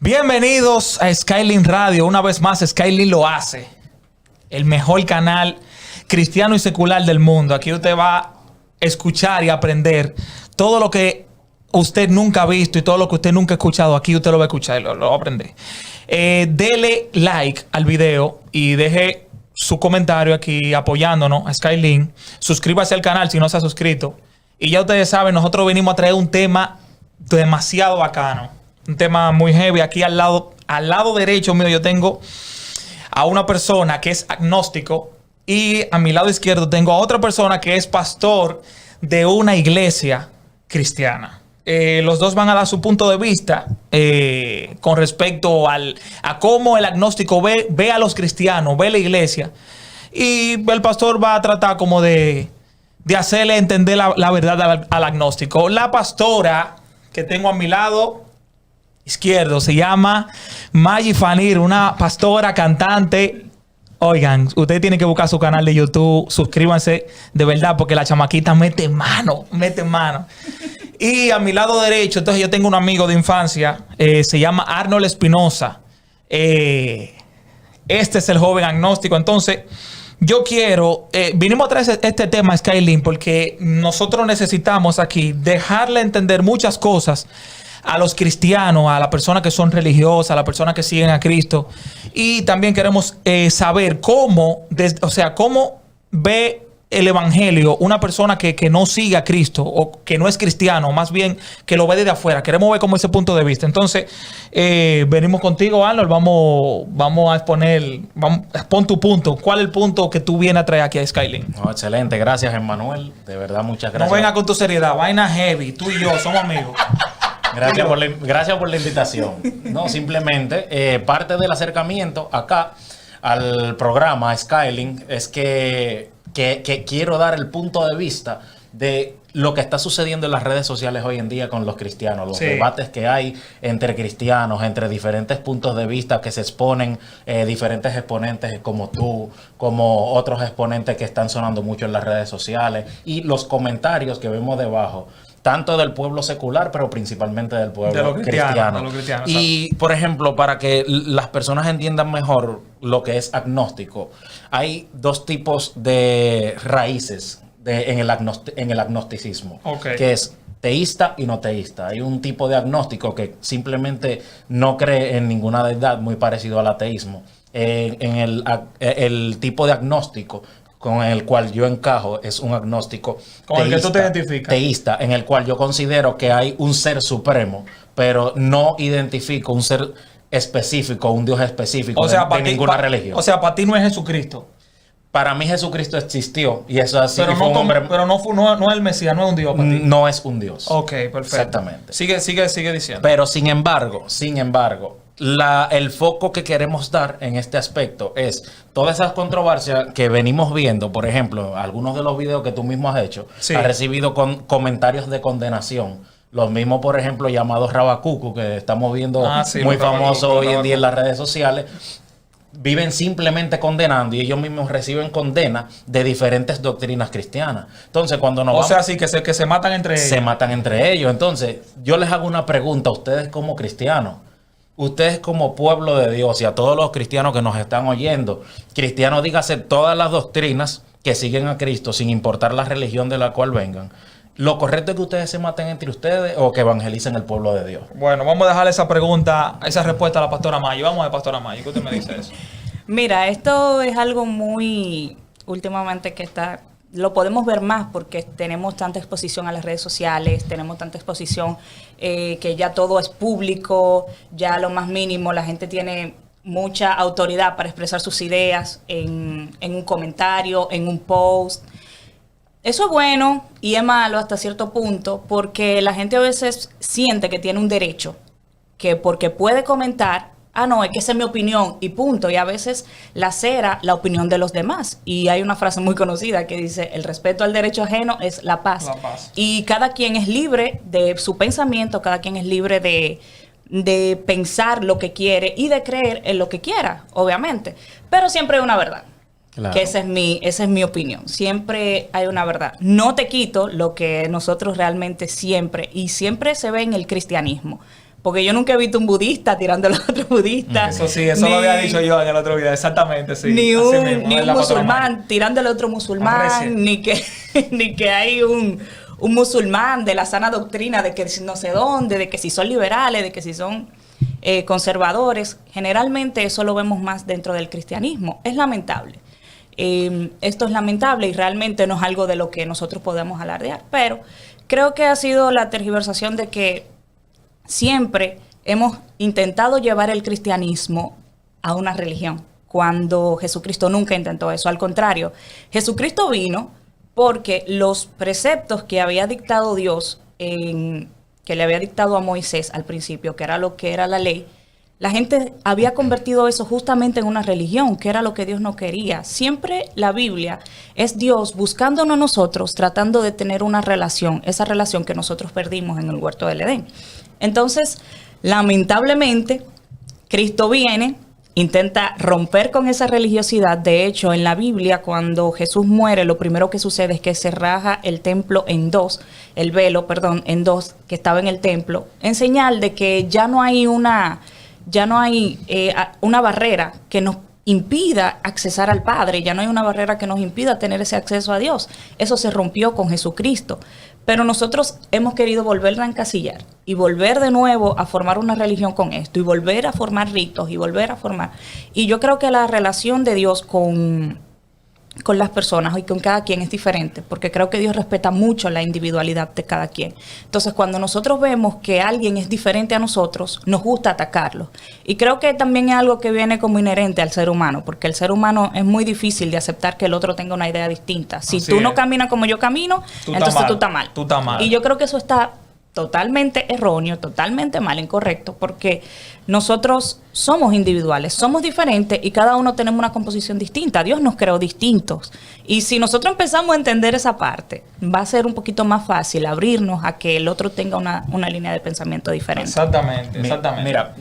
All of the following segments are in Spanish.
Bienvenidos a Skylin Radio. Una vez más, Skylin lo hace. El mejor canal cristiano y secular del mundo. Aquí usted va a escuchar y aprender todo lo que usted nunca ha visto y todo lo que usted nunca ha escuchado. Aquí usted lo va a escuchar y lo va a aprender. Dele like al video y deje su comentario aquí apoyándonos a Skylin. Suscríbase al canal si no se ha suscrito. Y ya ustedes saben, nosotros venimos a traer un tema demasiado bacano. Un tema muy heavy. Aquí al lado derecho mío yo tengo a una persona que es agnóstico y a mi lado izquierdo tengo a otra persona que es pastor de una iglesia cristiana. Los dos van a dar su punto de vista con respecto a cómo el agnóstico ve a los cristianos, ve la iglesia. Y el pastor va a tratar como de hacerle entender la verdad al agnóstico. La pastora que tengo a mi lado izquierdo se llama Maggie Fanir, una pastora, cantante. Oigan, ustedes tienen que buscar su canal de YouTube, suscríbanse de verdad porque la chamaquita mete mano. Y a mi lado derecho, entonces yo tengo un amigo de infancia, se llama Arnold Espinosa. Este es el joven agnóstico. Entonces, yo quiero, vinimos a traer este tema, Skylin, porque nosotros necesitamos aquí dejarle entender muchas cosas a los cristianos, a las personas que son religiosas, a las personas que siguen a Cristo. Y también queremos saber cómo ve el evangelio una persona que no sigue a Cristo o que no es cristiano, más bien que lo ve desde afuera. Queremos ver cómo ese punto de vista. Entonces, venimos contigo, Arnold. Vamos a exponer, pon tu punto. ¿Cuál es el punto que tú vienes a traer aquí a Skylin? No, excelente, gracias, Emmanuel. De verdad, muchas gracias. No venga con tu seriedad, vaina heavy. Tú y yo somos amigos. Gracias por la invitación. No, simplemente parte del acercamiento acá al programa Skylin es que quiero dar el punto de vista de lo que está sucediendo en las redes sociales hoy en día con los cristianos, los debates que hay entre cristianos, entre diferentes puntos de vista que se exponen, diferentes exponentes como tú, como otros exponentes que están sonando mucho en las redes sociales y los comentarios que vemos debajo, tanto del pueblo secular, pero principalmente del pueblo cristiano. Y, por ejemplo, para que las personas entiendan mejor lo que es agnóstico, hay dos tipos de raíces en el agnosticismo, que es teísta y no teísta. Hay un tipo de agnóstico que simplemente no cree en ninguna deidad, muy parecido al ateísmo. El tipo de agnóstico con el cual yo encajo es un agnóstico con el que tú te identificas. Teísta, en el cual yo considero que hay un ser supremo, pero no identifico un ser específico, un Dios específico de ninguna religión. O sea, para ti no es Jesucristo. Para mí Jesucristo existió y eso así pero fue un hombre. Pero no es el Mesías, no es un Dios para ti. No es un Dios. Ok, perfecto. Exactamente. Sigue diciendo. Pero sin embargo, el foco que queremos dar en este aspecto es todas esas controversias que venimos viendo. Por ejemplo, algunos de los videos que tú mismo has hecho ha recibido comentarios de condenación. Los mismos, por ejemplo, llamados Rabacucu, que estamos viendo muy famosos hoy en día en las redes sociales, viven simplemente condenando y ellos mismos reciben condena de diferentes doctrinas cristianas. Entonces, cuando nos que se matan entre ellos. Se matan entre ellos. Entonces, yo les hago una pregunta a ustedes como cristianos. Ustedes como pueblo de Dios y a todos los cristianos que nos están oyendo, cristianos, dígase todas las doctrinas que siguen a Cristo sin importar la religión de la cual vengan. ¿Lo correcto es que ustedes se maten entre ustedes o que evangelicen el pueblo de Dios? Bueno, vamos a dejarle esa respuesta a la pastora Mayo. Vamos a ver, pastora Mayo, ¿qué usted me dice de eso? Mira, esto es algo muy últimamente lo podemos ver más porque tenemos tanta exposición a las redes sociales, tenemos tanta exposición que ya todo es público, ya lo más mínimo, la gente tiene mucha autoridad para expresar sus ideas en un comentario, en un post. Eso es bueno y es malo hasta cierto punto porque la gente a veces siente que tiene un derecho, que porque puede comentar, no, es que esa es mi opinión y punto. Y a veces lacera la opinión de los demás. Y hay una frase muy conocida que dice, el respeto al derecho ajeno es la paz. Y cada quien es libre de su pensamiento, cada quien es libre de pensar lo que quiere y de creer en lo que quiera, obviamente. Pero siempre hay una verdad. Claro. Que esa es mi opinión. Siempre hay una verdad. No te quito lo que nosotros realmente siempre se ve en el cristianismo. Porque yo nunca he visto un budista tirándole a otro budista. Eso sí, eso lo había dicho yo en el otro video, exactamente, sí. Ni Así un, mismo, ni es un la musulmán patrona. tirándole a otro musulmán, ni que hay un musulmán de la sana doctrina de que no sé dónde, de que si son liberales, de que si son conservadores. Generalmente eso lo vemos más dentro del cristianismo. Es lamentable. Esto es lamentable y realmente no es algo de lo que nosotros podemos alardear, pero creo que ha sido la tergiversación de que siempre hemos intentado llevar el cristianismo a una religión, cuando Jesucristo nunca intentó eso. Al contrario, Jesucristo vino porque los preceptos que había dictado Dios, que le había dictado a Moisés al principio, que era lo que era la ley, la gente había convertido eso justamente en una religión, que era lo que Dios no quería. Siempre la Biblia es Dios buscándonos a nosotros, tratando de tener una relación, esa relación que nosotros perdimos en el huerto del Edén. Entonces, lamentablemente, Cristo viene, intenta romper con esa religiosidad. De hecho, en la Biblia, cuando Jesús muere, lo primero que sucede es que se raja el templo en dos, el velo, perdón, en dos, que estaba en el templo, en señal de que ya no hay una barrera que nos impida accesar al Padre, ya no hay una barrera que nos impida tener ese acceso a Dios. Eso se rompió con Jesucristo. Pero nosotros hemos querido volver a encasillar y volver de nuevo a formar una religión con esto, y volver a formar ritos, y volver a formar. Y yo creo que la relación de Dios con las personas y con cada quien es diferente, porque creo que Dios respeta mucho la individualidad de cada quien. Entonces, cuando nosotros vemos que alguien es diferente a nosotros, nos gusta atacarlo. Y creo que también es algo que viene como inherente al ser humano, porque el ser humano es muy difícil de aceptar que el otro tenga una idea distinta. Si tú no caminas como yo camino, entonces tú estás mal. Tú estás mal. Y yo creo que eso está totalmente erróneo, totalmente mal, incorrecto, porque nosotros somos individuales, somos diferentes y cada uno tenemos una composición distinta. Dios nos creó distintos. Y si nosotros empezamos a entender esa parte, va a ser un poquito más fácil abrirnos a que el otro tenga una línea de pensamiento diferente. Exactamente, exactamente. Mira,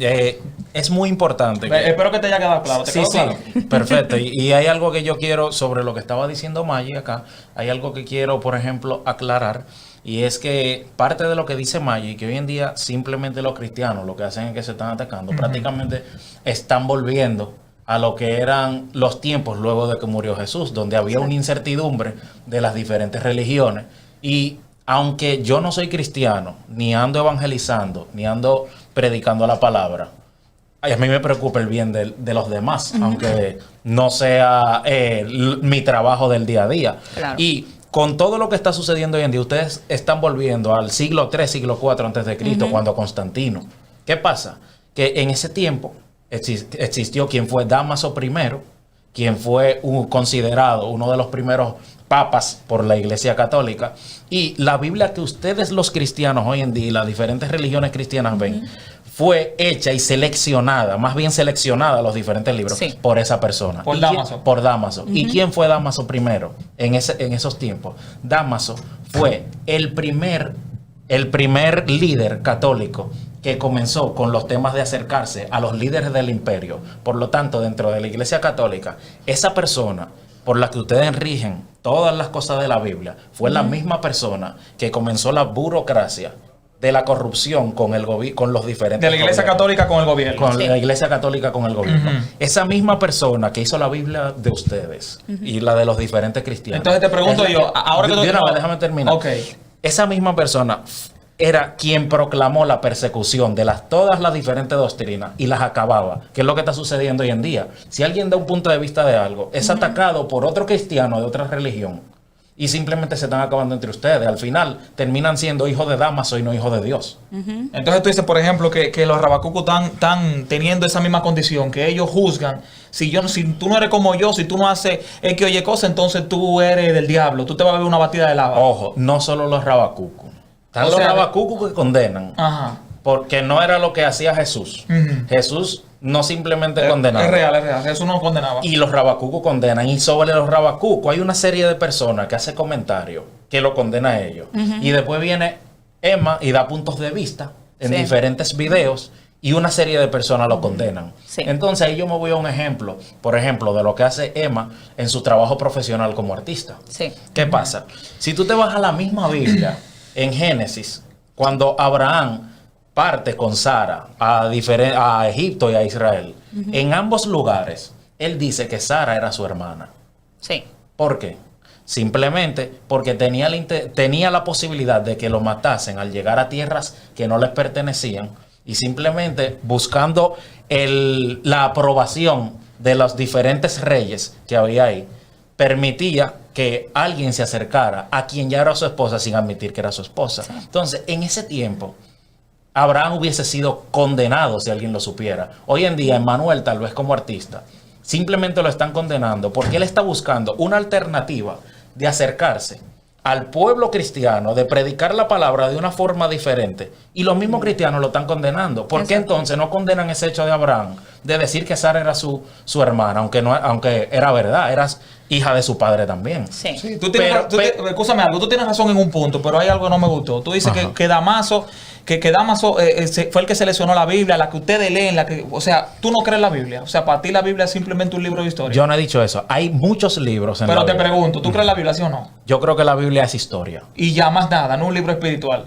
es muy importante. Espero que te haya quedado claro. ¿Te quedó claro? Perfecto. Y hay algo que yo quiero, sobre lo que estaba diciendo Maggie acá, hay algo que quiero, por ejemplo, aclarar. Y es que parte de lo que dice Maggie, que hoy en día simplemente los cristianos lo que hacen es que se están atacando, prácticamente están volviendo a lo que eran los tiempos luego de que murió Jesús, donde había una incertidumbre de las diferentes religiones. Y aunque yo no soy cristiano, ni ando evangelizando, ni ando predicando la palabra, a mí me preocupa el bien de los demás, aunque no sea mi trabajo del día a día. Claro. Y con todo lo que está sucediendo hoy en día, ustedes están volviendo al siglo III, siglo IV antes de Cristo, cuando Constantino. ¿Qué pasa? Que en ese tiempo existió quien fue Dámaso I, quien fue considerado uno de los primeros papas por la Iglesia Católica. Y la Biblia que ustedes los cristianos hoy en día y las diferentes religiones cristianas ven, fue hecha y seleccionada, más bien seleccionada los diferentes libros por esa persona. Por Dámaso. Por Dámaso. ¿Y quién fue Dámaso primero en esos tiempos? Dámaso fue el primer líder católico que comenzó con los temas de acercarse a los líderes del imperio. Por lo tanto, dentro de la Iglesia Católica, esa persona por la que ustedes rigen todas las cosas de la Biblia fue la misma persona que comenzó la burocracia de la corrupción con los diferentes de la Iglesia Católica con el gobierno. Con la Iglesia Católica con el gobierno. Esa misma persona que hizo la Biblia de ustedes y la de los diferentes cristianos. Entonces te pregunto ahora que déjame terminar. Okay. Esa misma persona era quien proclamó la persecución de todas las diferentes doctrinas y las acababa, que es lo que está sucediendo hoy en día. Si alguien da un punto de vista de algo, es atacado por otro cristiano de otra religión y simplemente se están acabando entre ustedes. Al final terminan siendo hijos de Dámaso y no hijos de Dios. Entonces tú dices, por ejemplo, que los rabacucos están teniendo esa misma condición, que ellos juzgan. Si tú no eres como yo, si tú no haces X o Y cosa, entonces tú eres del diablo. Tú te vas a beber una batida de lava. Ojo, no solo los rabacucos. Están los rabacucos que condenan. Ajá. Porque no era lo que hacía Jesús. Jesús no simplemente condenaba. Es real. Jesús no condenaba. Y los rabacucos condenan. Y sobre los rabacucos hay una serie de personas que hace comentarios que lo condena a ellos. Y después viene Emma y da puntos de vista en diferentes videos y una serie de personas lo condenan. Entonces ahí yo me voy a un ejemplo, por ejemplo, de lo que hace Emma en su trabajo profesional como artista. ¿Qué pasa? Si tú te vas a la misma Biblia, en Génesis, cuando Abraham parte con Sara a Egipto y a Israel, en ambos lugares, él dice que Sara era su hermana. Sí. ¿Por qué? Simplemente porque tenía la posibilidad de que lo matasen al llegar a tierras que no les pertenecían y simplemente buscando la aprobación de los diferentes reyes que había ahí, permitía que alguien se acercara a quien ya era su esposa sin admitir que era su esposa. Entonces, en ese tiempo, Abraham hubiese sido condenado si alguien lo supiera. Hoy en día, Emmanuel, tal vez como artista, simplemente lo están condenando porque él está buscando una alternativa de acercarse al pueblo cristiano, de predicar la palabra de una forma diferente. Y los mismos cristianos lo están condenando. ¿Por qué entonces no condenan ese hecho de Abraham de decir que Sara era su hermana, aunque era verdad, era hija de su padre también? Sí. Sí, escúchame algo, tú tienes razón en un punto, pero hay algo que no me gustó. Tú dices que Damaso fue el que seleccionó la Biblia, la que ustedes leen, o sea, tú no crees la Biblia. O sea, para ti la Biblia es simplemente un libro de historia. Yo no he dicho eso. Hay muchos libros en la Biblia. Pero te pregunto, ¿tú crees la Biblia, sí o no? Yo creo que la Biblia es historia. Y ya más nada, no un libro espiritual.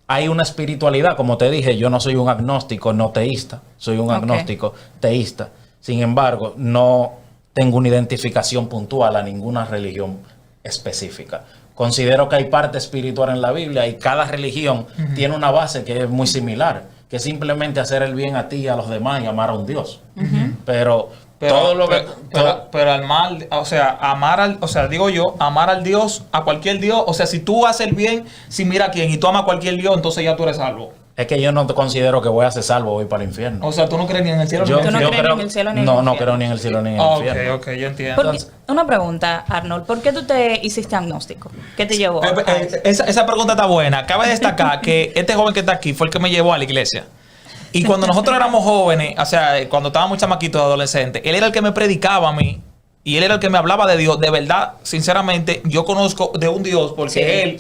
Hay una espiritualidad, como te dije, yo no soy un agnóstico no teísta, soy un agnóstico teísta. Sin embargo, no tengo una identificación puntual a ninguna religión específica. Considero que hay parte espiritual en la Biblia y cada religión tiene una base que es muy similar, que es simplemente hacer el bien a ti y a los demás y amar a un Dios. Pero al mal, o sea, amar al Dios, a cualquier Dios, o sea, si tú haces el bien sin mirar a quién y tú amas a cualquier Dios, entonces ya tú eres salvo. Es que yo no considero que voy a ser salvo, voy para el infierno. O sea, tú no crees ni en el cielo ni en el infierno. ¿Tú no crees ni en el cielo ni en el infierno? No creo ni en el cielo ni en el infierno. Ok, yo entiendo. Entonces, una pregunta, Arnold, ¿por qué tú te hiciste agnóstico? ¿Qué te llevó? Esa pregunta está buena. Cabe destacar que este joven que está aquí fue el que me llevó a la iglesia. Y cuando nosotros éramos jóvenes, o sea, cuando estábamos chamaquitos adolescentes, él era el que me predicaba a mí. Y él era el que me hablaba de Dios. De verdad, sinceramente, yo conozco de un Dios porque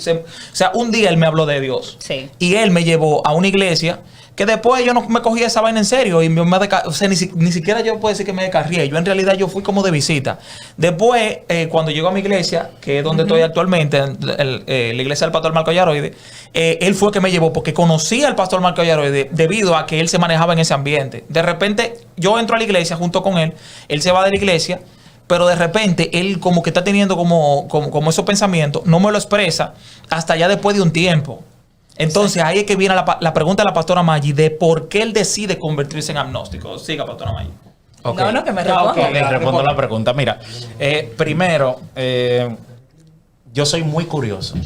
un día él me habló de Dios. Sí. Y él me llevó a una iglesia que después yo no me cogía esa vaina en serio. Y o sea, ni siquiera yo puedo decir que me descarrié. Yo en realidad yo fui como de visita. Después, cuando llego a mi iglesia, que es donde estoy actualmente, la iglesia del pastor Marco Yaroide, él fue el que me llevó porque conocía al pastor Marco Yaroide debido a que él se manejaba en ese ambiente. De repente, yo entro a la iglesia junto con él se va de la iglesia. Pero de repente él como que está teniendo como esos pensamientos, no me lo expresa hasta ya después de un tiempo. Entonces ahí es que viene la pregunta de la pastora Maggi de por qué él decide convertirse en agnóstico. Siga, pastora Maggi. Okay. No, que me responda. Okay, respondo la pregunta. Mira, primero, yo soy muy curioso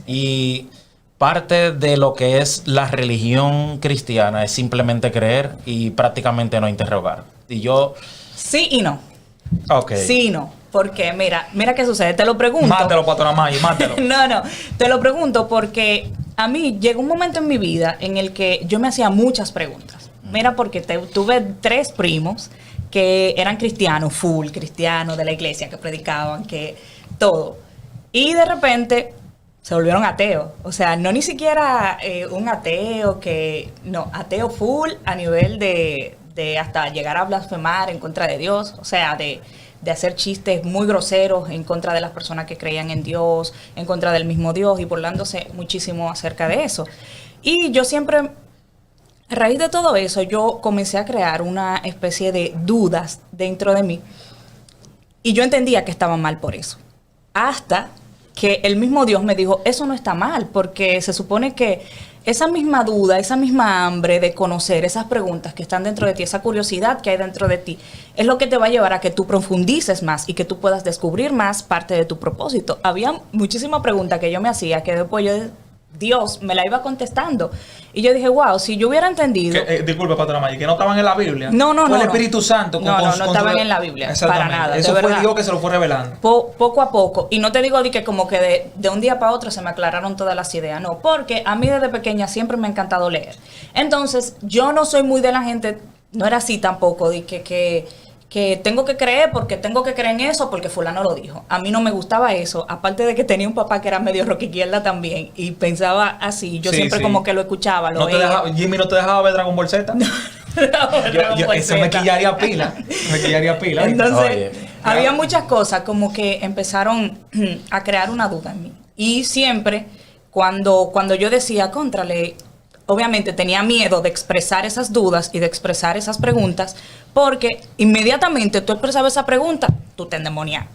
y parte de lo que es la religión cristiana es simplemente creer y prácticamente no interrogar. Y yo... Sí y no. Okay. Sí, no. Porque mira qué sucede. Te lo pregunto. Mátelo, pastora Maggi, mátelo. No. Te lo pregunto porque a mí llegó un momento en mi vida en el que yo me hacía muchas preguntas. Mira, porque tuve 3 primos que eran cristianos, full cristianos de la iglesia, que predicaban, que todo. Y de repente se volvieron ateos. O sea, no ni siquiera un ateo ateo full a nivel de hasta llegar a blasfemar en contra de Dios, o sea, de hacer chistes muy groseros en contra de las personas que creían en Dios, en contra del mismo Dios y burlándose muchísimo acerca de eso. Y yo siempre, a raíz de todo eso, yo comencé a crear una especie de dudas dentro de mí y yo entendía que estaba mal por eso. Hasta que el mismo Dios me dijo, eso no está mal, porque se supone que esa misma duda, esa misma hambre de conocer esas preguntas que están dentro de ti, esa curiosidad que hay dentro de ti, es lo que te va a llevar a que tú profundices más y que tú puedas descubrir más parte de tu propósito. Había muchísimas preguntas que yo me hacía que después Dios me la iba contestando. Y yo dije, wow, si yo hubiera entendido... Disculpe, pastora Maggi, que no estaban en la Biblia. No. Fue el Espíritu Santo. No estaban en la Biblia, para nada. Eso fue Dios que se lo fue revelando. Poco a poco. Y no te digo que como que de un día para otro se me aclararon todas las ideas. No, porque a mí desde pequeña siempre me ha encantado leer. Entonces, yo no soy muy de la gente, no era así tampoco, de que tengo que creer porque tengo que creer en eso porque fulano lo dijo. A mí no me gustaba eso, aparte de que tenía un papá que era medio rock izquierda también y pensaba así, yo siempre como que lo escuchaba, Jimmy no te dejaba ver Dragon Ball Z. Eso me quillaría pila. Entonces, había muchas cosas como que empezaron a crear una duda en mí. Y siempre, cuando yo decía, contrale, obviamente tenía miedo de expresar esas dudas y de expresar esas preguntas, porque inmediatamente tú expresabas esa pregunta, tú te endemonias.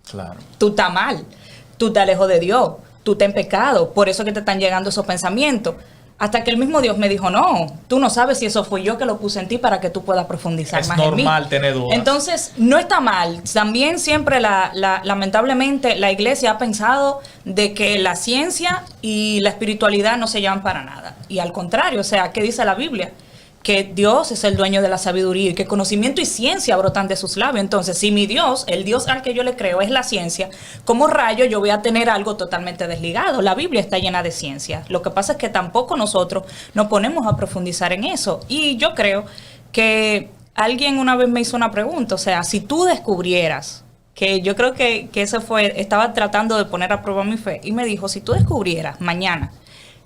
Claro. Tú estás mal, tú te alejo de Dios, tú estás en pecado, por eso que te están llegando esos pensamientos. Hasta que el mismo Dios me dijo, no, tú no sabes si eso fui yo que lo puse en ti para que tú puedas profundizar más en mí. Es normal tener dudas. Entonces, no está mal. También siempre, lamentablemente, la iglesia ha pensado de que la ciencia y la espiritualidad no se llevan para nada. Y al contrario, o sea, ¿qué dice la Biblia? Que Dios es el dueño de la sabiduría y que conocimiento y ciencia brotan de sus labios. Entonces, si mi Dios, el Dios al que yo le creo es la ciencia, ¿cómo rayo yo voy a tener algo totalmente desligado? La Biblia está llena de ciencia. Lo que pasa es que tampoco nosotros nos ponemos a profundizar en eso. Y yo creo que alguien una vez me hizo una pregunta, o sea, si tú descubrieras, que yo creo que eso fue, estaba tratando de poner a prueba mi fe, y me dijo, si tú descubrieras mañana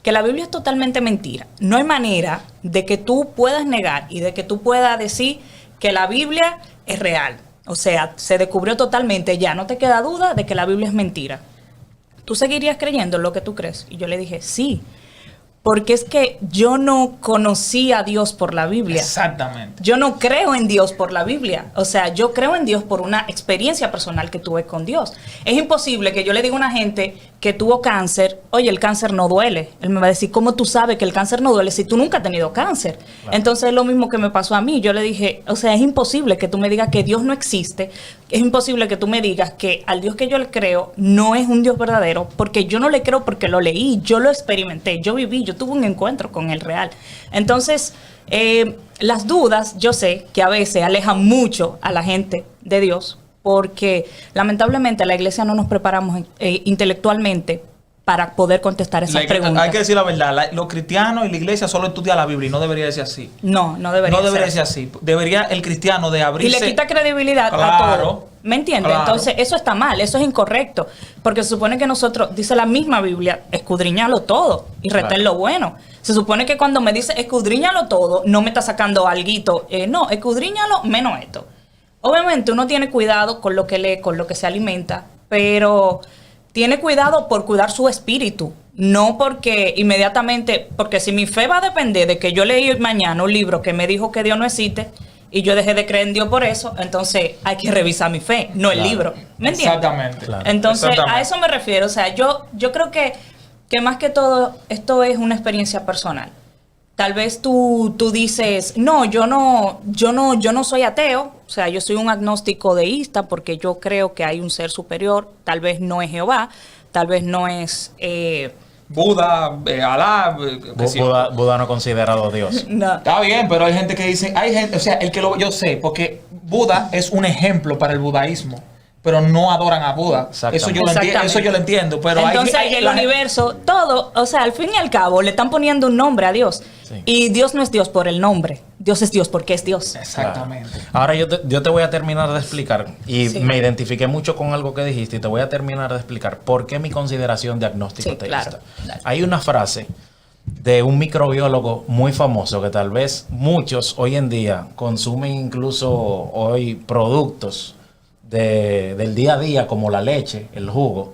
que la Biblia es totalmente mentira, no hay manera de que tú puedas negar y de que tú puedas decir que la Biblia es real. O sea, se descubrió totalmente, ya no te queda duda de que la Biblia es mentira. ¿Tú seguirías creyendo en lo que tú crees? Y yo le dije, sí. Porque es que yo no conocí a Dios por la Biblia. Exactamente. Yo no creo en Dios por la Biblia. O sea, yo creo en Dios por una experiencia personal que tuve con Dios. Es imposible que yo le diga a una gente que tuvo cáncer, oye, el cáncer no duele. Él me va a decir, ¿cómo tú sabes que el cáncer no duele si tú nunca has tenido cáncer? Claro. Entonces es lo mismo que me pasó a mí. Yo le dije, o sea, es imposible que tú me digas que Dios no existe. Es imposible que tú me digas que al Dios que yo le creo no es un Dios verdadero, porque yo no le creo porque lo leí, yo lo experimenté, yo viví, yo tuve un encuentro con el real. Entonces, las dudas, yo sé que a veces alejan mucho a la gente de Dios, porque lamentablemente la iglesia no nos preparamos intelectualmente para poder contestar esas preguntas. Hay que decir la verdad, los cristianos y la iglesia solo estudian la Biblia y no debería ser así. No debería ser así. Debería el cristiano de abrirse. Y le quita credibilidad a todo. ¿Me entiendes? Claro. Entonces, eso está mal, eso es incorrecto. Porque se supone que nosotros, dice la misma Biblia, escudriñalo todo y retén lo bueno. Se supone que cuando me dice escudriñalo todo, no me está sacando alguito. No, escudriñalo menos esto. Obviamente uno tiene cuidado con lo que lee, con lo que se alimenta, pero tiene cuidado por cuidar su espíritu. No porque inmediatamente, porque si mi fe va a depender de que yo leí mañana un libro que me dijo que Dios no existe, y yo dejé de creer en Dios por eso, entonces hay que revisar mi fe, no el libro. ¿Me entiendes? Exactamente. Claro. Entonces, a eso me refiero. O sea, yo creo que más que todo, esto es una experiencia personal. Tal vez tú dices, no, yo no soy ateo, o sea, yo soy un agnóstico deísta porque yo creo que hay un ser superior, tal vez no es Jehová, tal vez no es Buda, Alá. Buda no considerado Dios. No. Está bien, pero hay gente que dice, o sea, yo sé, porque Buda es un ejemplo para el budaísmo, pero no adoran a Buda. Eso yo lo entiendo. Pero entonces el universo, todo, o sea, al fin y al cabo le están poniendo un nombre a Dios. Sí. Y Dios no es Dios por el nombre. Dios es Dios porque es Dios. Exactamente. Claro. Ahora yo te voy a terminar de explicar, y me identifiqué mucho con algo que dijiste, y te voy a terminar de explicar por qué mi consideración de agnóstico teísta. Claro. Hay una frase de un microbiólogo muy famoso que tal vez muchos hoy en día consumen incluso hoy productos del día a día como la leche, el jugo,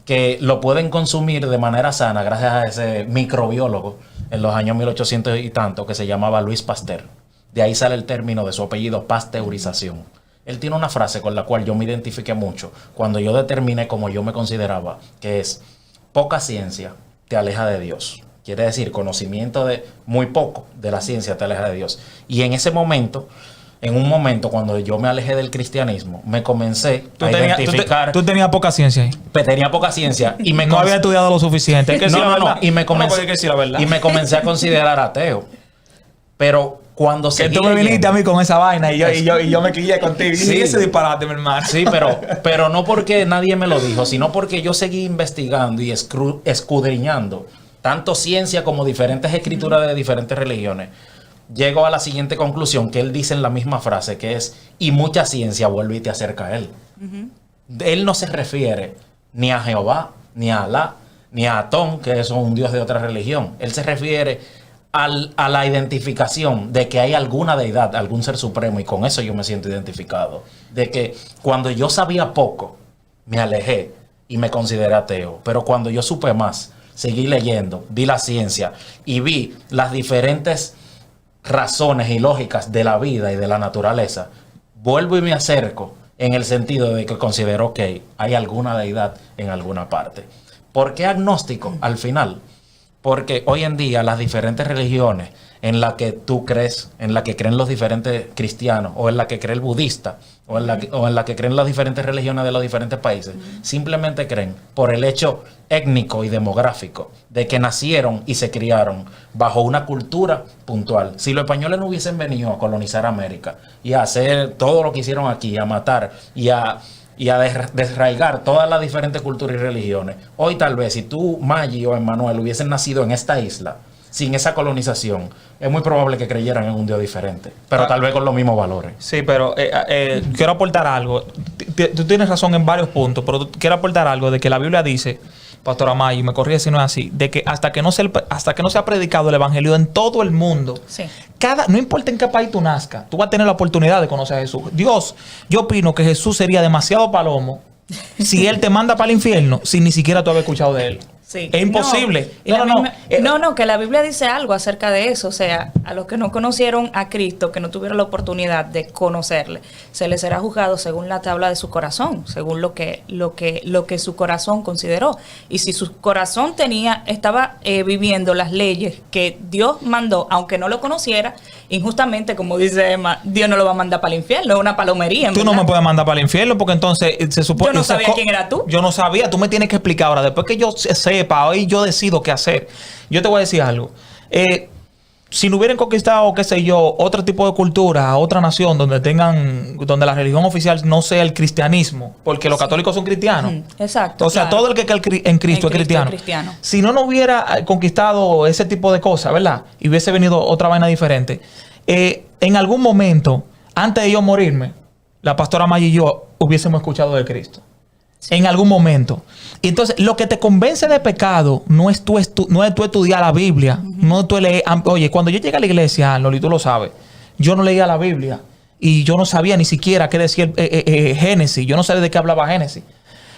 que lo pueden consumir de manera sana gracias a ese microbiólogo en los años 1800 y tanto que se llamaba Louis Pasteur. De ahí sale el término de su apellido, pasteurización. Él tiene una frase con la cual yo me identifiqué mucho cuando yo determiné como yo me consideraba, que es: poca ciencia te aleja de Dios. Quiere decir, conocimiento de muy poco de la ciencia te aleja de Dios. Y en ese momento, en un momento cuando yo me alejé del cristianismo, me comencé a identificar. Tú tenías poca ciencia ahí. Tenía poca ciencia y no había estudiado lo suficiente. Y me comencé a considerar ateo. Pero cuando que tú me viniste a mí con esa vaina y yo me quillé contigo. Sí. Y ese disparate, mi hermano. Sí, pero no porque nadie me lo dijo, sino porque yo seguí investigando y escudriñando tanto ciencia como diferentes escrituras de diferentes religiones. Llego a la siguiente conclusión que él dice en la misma frase, que es: y mucha ciencia vuelve y te acerca a él. Él no se refiere ni a Jehová, ni a Alá, ni a Atón, que es un dios de otra religión. Él se refiere a la identificación de que hay alguna deidad, algún ser supremo, y con eso yo me siento identificado. De que cuando yo sabía poco, me alejé y me consideré ateo. Pero cuando yo supe más, seguí leyendo, vi la ciencia y vi las diferentes razones y lógicas de la vida y de la naturaleza, vuelvo y me acerco en el sentido de que considero que hay alguna deidad en alguna parte. ¿Por qué agnóstico al final? Porque hoy en día las diferentes religiones en las que tú crees, en la que creen los diferentes cristianos, o en la que cree el budista, o en la que creen las diferentes religiones de los diferentes países, simplemente creen por el hecho étnico y demográfico de que nacieron y se criaron bajo una cultura puntual. Si los españoles no hubiesen venido a colonizar América y a hacer todo lo que hicieron aquí, a matar y a desraigar todas las diferentes culturas y religiones, hoy tal vez si tú, Maggi o Emmanuel, hubiesen nacido en esta isla sin esa colonización, es muy probable que creyeran en un Dios diferente, pero tal vez con los mismos valores. Sí, pero quiero aportar algo. Tú tienes razón en varios puntos, pero quiero aportar algo de que la Biblia dice, Pastora Maggi, me corrige si no es así, de que hasta que no se ha predicado el evangelio en todo el mundo, Sí. no importa en qué país tú nazcas, tú vas a tener la oportunidad de conocer a Jesús. Dios, yo opino que Jesús sería demasiado palomo si Él te manda para el infierno sin ni siquiera tú haber escuchado de Él. Sí. Es imposible. No, que la Biblia dice algo acerca de eso. O sea, a los que no conocieron a Cristo, que no tuvieron la oportunidad de conocerle, se les será juzgado según la tabla de su corazón, según lo que su corazón consideró. Y si su corazón estaba viviendo las leyes que Dios mandó, aunque no lo conociera, injustamente, como dice Emma, Dios no lo va a mandar para el infierno, es una palomería. Tú no me puedes mandar para el infierno porque entonces se supone... Yo no sabía quién era tú. Yo no sabía, tú me tienes que explicar ahora. Después que yo sepa, hoy yo decido qué hacer. Yo te voy a decir algo. Si no hubieran conquistado, qué sé yo, otro tipo de cultura, otra nación donde la religión oficial no sea el cristianismo, porque los católicos son cristianos. Exacto. O sea, claro. todo el que cree en Cristo es cristiano. Si no hubiera conquistado ese tipo de cosas, ¿verdad? Y hubiese venido otra vaina diferente. En algún momento, antes de yo morirme, la pastora Maggi y yo hubiésemos escuchado de Cristo. Sí. En algún momento. Y entonces, lo que te convence de pecado no es tú estudiar la Biblia. No es tú leer. Oye, cuando yo llegué a la iglesia, Arnold, y tú lo sabes, yo no leía la Biblia. Y yo no sabía ni siquiera qué decía Génesis. Yo no sabía de qué hablaba Génesis.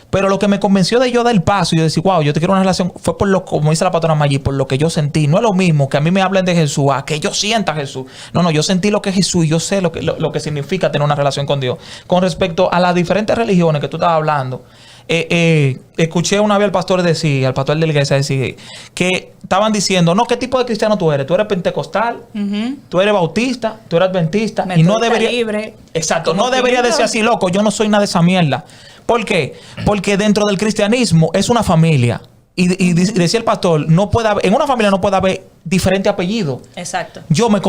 Pero lo que me convenció de yo dar el paso y yo decir, wow, yo te quiero una relación, fue por como dice la pastora Maggi, por lo que yo sentí. No es lo mismo que a mí me hablen de Jesús, a que yo sienta a Jesús. No, yo sentí lo que es Jesús y yo sé lo que significa tener una relación con Dios. Con respecto a las diferentes religiones que tú estabas hablando, escuché una vez al pastor de la iglesia decir que estaban diciendo, no, ¿qué tipo de cristiano tú eres? ¿Tú eres pentecostal? ¿Tú eres bautista? ¿Tú eres adventista? Metodista, y no debería... libre. Exacto, no debería decir así, loco, yo no soy nada de esa mierda. ¿Por qué? Porque dentro del cristianismo es una familia. Y decía el pastor, en una familia no puede haber diferente apellido. Exacto. Yo no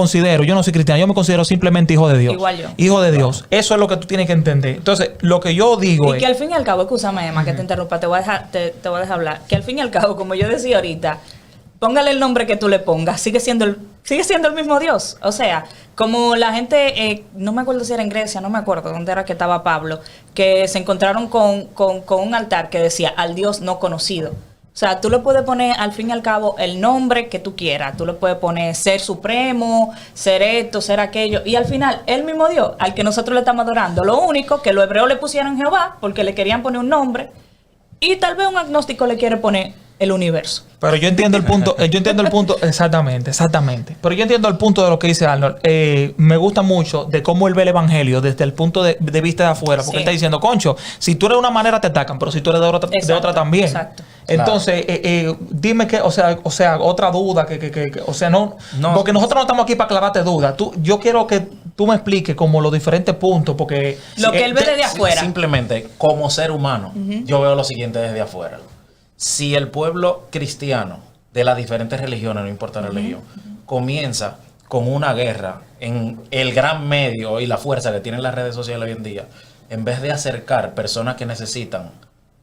soy cristiano, yo me considero simplemente hijo de Dios. Igual yo. Hijo de Dios. Eso es lo que tú tienes que entender. Entonces, lo que yo digo y que al fin y al cabo, escúchame, Emma, que te interrumpa, te voy a dejar hablar. Que al fin y al cabo, como yo decía ahorita, póngale el nombre que tú le pongas, sigue siendo el mismo Dios. O sea, como la gente, no me acuerdo si era en Grecia, no me acuerdo dónde era que estaba Pablo, que se encontraron con un altar que decía al Dios no conocido. O sea, tú le puedes poner al fin y al cabo el nombre que tú quieras. Tú le puedes poner ser supremo, ser esto, ser aquello. Y al final, el mismo Dios al que nosotros le estamos adorando. Lo único que los hebreos le pusieron Jehová porque le querían poner un nombre. Y tal vez un agnóstico le quiere poner el universo. Pero yo entiendo el punto, exactamente. Pero yo entiendo el punto de lo que dice Arnold. Me gusta mucho de cómo él ve el evangelio desde el punto de vista de afuera. Porque él está diciendo, concho, si tú eres de una manera te atacan, pero si tú eres de otra también. Exacto. Entonces, dime que, o sea, otra duda, no, porque nosotros no estamos aquí para aclararte dudas. Yo quiero que tú me expliques como los diferentes puntos, porque... Lo que él ve desde afuera. Simplemente, como ser humano, yo veo lo siguiente desde afuera. Si el pueblo cristiano de las diferentes religiones, no importa la religión, comienza con una guerra en el gran medio y la fuerza que tienen las redes sociales hoy en día, en vez de acercar personas que necesitan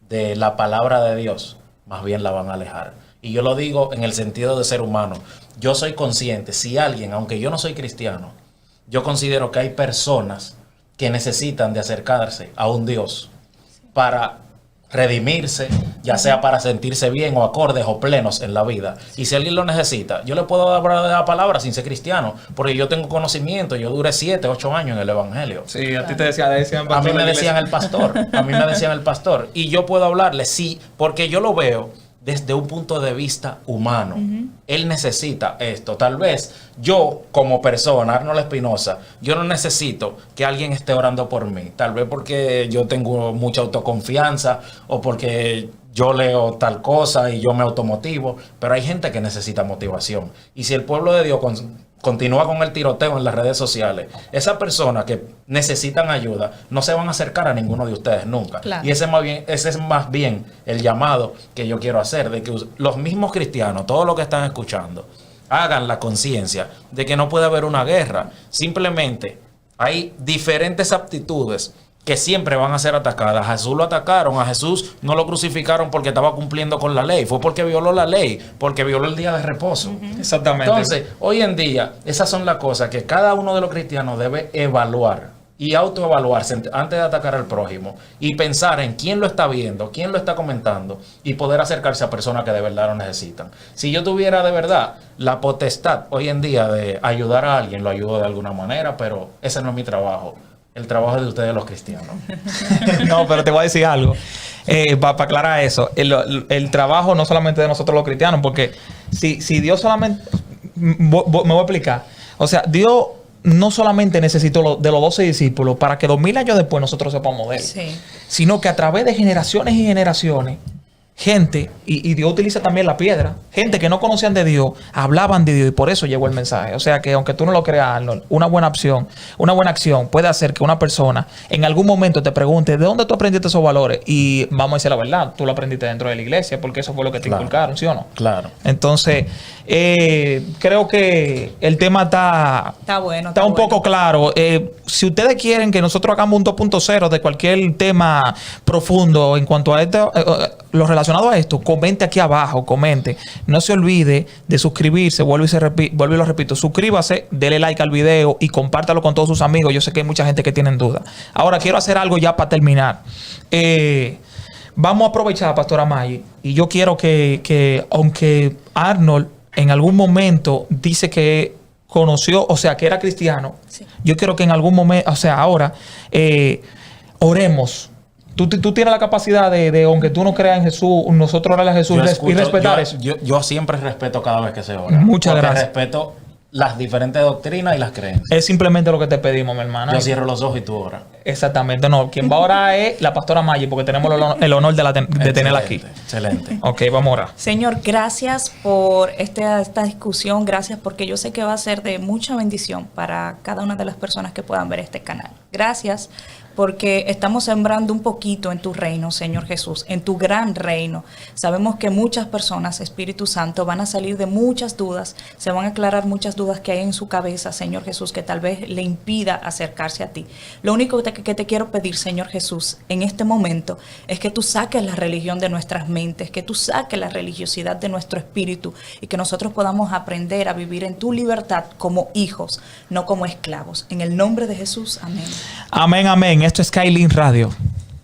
de la palabra de Dios, más bien la van a alejar. Y yo lo digo en el sentido de ser humano. Yo soy consciente, si alguien, aunque yo no soy cristiano, yo considero que hay personas que necesitan de acercarse a un Dios para redimirse, ya sea para sentirse bien o acordes o plenos en la vida. Y si alguien lo necesita, yo le puedo dar la palabra sin ser cristiano, porque yo tengo conocimiento, yo duré 7, 8 años en el evangelio. Sí, a ti te decían a mí me decían el pastor, y yo puedo hablarle, sí, porque yo lo veo desde un punto de vista humano. Él necesita esto. Tal vez yo, como persona, Arnold Espinosa, yo no necesito que alguien esté orando por mí. Tal vez porque yo tengo mucha autoconfianza o porque yo leo tal cosa y yo me automotivo. Pero hay gente que necesita motivación. Y si el pueblo de Dios continúa con el tiroteo en las redes sociales, esas personas que necesitan ayuda no se van a acercar a ninguno de ustedes nunca. Claro. Y ese es más bien el llamado que yo quiero hacer, de que los mismos cristianos, todos los que están escuchando, hagan la conciencia de que no puede haber una guerra. Simplemente hay diferentes aptitudes que siempre van a ser atacadas. A Jesús lo atacaron, a Jesús no lo crucificaron porque estaba cumpliendo con la ley, fue porque violó la ley, porque violó el día de reposo. Exactamente. Entonces, hoy en día, esas son las cosas que cada uno de los cristianos debe evaluar y autoevaluarse antes de atacar al prójimo y pensar en quién lo está viendo, quién lo está comentando y poder acercarse a personas que de verdad lo necesitan. Si yo tuviera de verdad la potestad hoy en día de ayudar a alguien, lo ayudo de alguna manera, pero ese no es mi trabajo. El trabajo es de ustedes los cristianos. No, pero te voy a decir algo. Para aclarar eso, el trabajo no solamente de nosotros los cristianos, porque si Dios solamente... me voy a explicar. O sea, Dios no solamente necesitó de los 12 discípulos para que 2000 años después nosotros sepamos de él, Sí. sino que a través de generaciones y generaciones, gente, y Dios utiliza también la piedra, gente que no conocían de Dios, hablaban de Dios y por eso llegó el mensaje. O sea que aunque tú no lo creas, Arnold, una buena acción puede hacer que una persona en algún momento te pregunte ¿de dónde tú aprendiste esos valores? Y vamos a decir la verdad, tú lo aprendiste dentro de la iglesia porque eso fue lo que te inculcaron, ¿sí o no? Claro. Entonces, creo que el tema Está bueno. está un poco claro. Si ustedes quieren que nosotros hagamos un 2.0 de cualquier tema profundo en cuanto a esto, lo relacionado a esto, comente aquí abajo, comente. No se olvide de suscribirse, vuelvo y lo repito, suscríbase, dele like al video y compártalo con todos sus amigos. Yo sé que hay mucha gente que tiene dudas. Ahora, quiero hacer algo ya para terminar. Vamos a aprovechar, Pastora Maggi, y yo quiero que aunque Arnold en algún momento dice que conoció, o sea, que era cristiano, Sí. yo quiero que en algún momento, o sea, ahora, oremos. Tú tienes la capacidad de, aunque tú no creas en Jesús, nosotros orarle a Jesús y respetar eso. Yo siempre respeto cada vez que se ora. Muchas porque gracias. Respeto las diferentes doctrinas y las creencias. Es simplemente lo que te pedimos, mi hermana. Yo cierro los ojos y tú oras. Exactamente. No, quien va a orar es la Pastora Maggi, porque tenemos el honor de tenerla aquí. Excelente. Ok, vamos a orar. Señor, gracias por esta discusión, gracias porque yo sé que va a ser de mucha bendición para cada una de las personas que puedan ver este canal. Gracias porque estamos sembrando un poquito en tu reino, Señor Jesús, en tu gran reino. Sabemos que muchas personas, Espíritu Santo, van a salir de muchas dudas, se van a aclarar muchas dudas que hay en su cabeza, Señor Jesús, que tal vez le impida acercarse a ti. Lo único que te quiero pedir, Señor Jesús, en este momento, es que tú saques la religión de nuestras mentes, que tú saques la religiosidad de nuestro espíritu y que nosotros podamos aprender a vivir en tu libertad como hijos, no como esclavos. En el nombre de Jesús, amén. Amén, amén. Esto es Skylink Radio.